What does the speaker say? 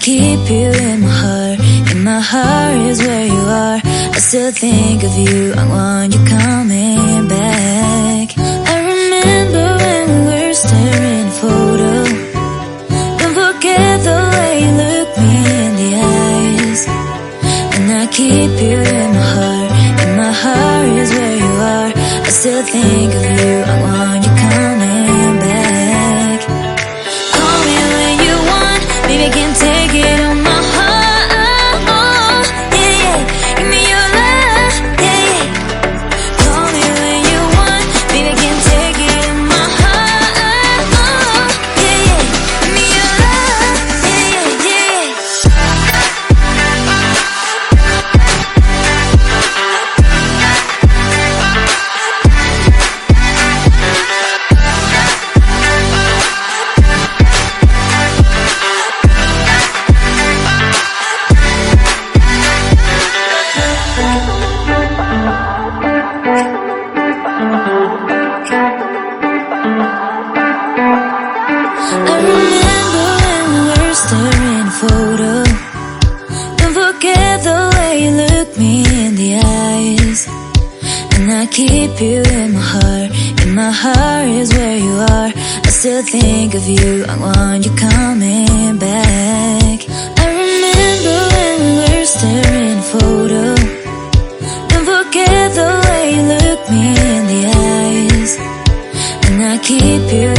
keep you in my heart. In my heart is where you are. I still think of you, I want you coming back. I remember when we were staring at a photo. Don't forget the way you look me in the eyes. And I keep you in my heart. In my heart is where you are. I still think of you, I want you coming back. Call me when you want, baby, I can't take it on my heart. Yeah, yeah, give me your love, yeah, yeah. Call me when you want, baby, I can't take it on my heart. Yeah, yeah, give me your love, yeah, yeah, yeah. I remember when we were staring at a photo. Don't forget the way you look me in the eyes. And I keep you in my heart. In my heart is where you are. I still think of you, I want you coming back. I remember when we were staring at a photo. Don't forget the way you look me in the eyes. And I keep you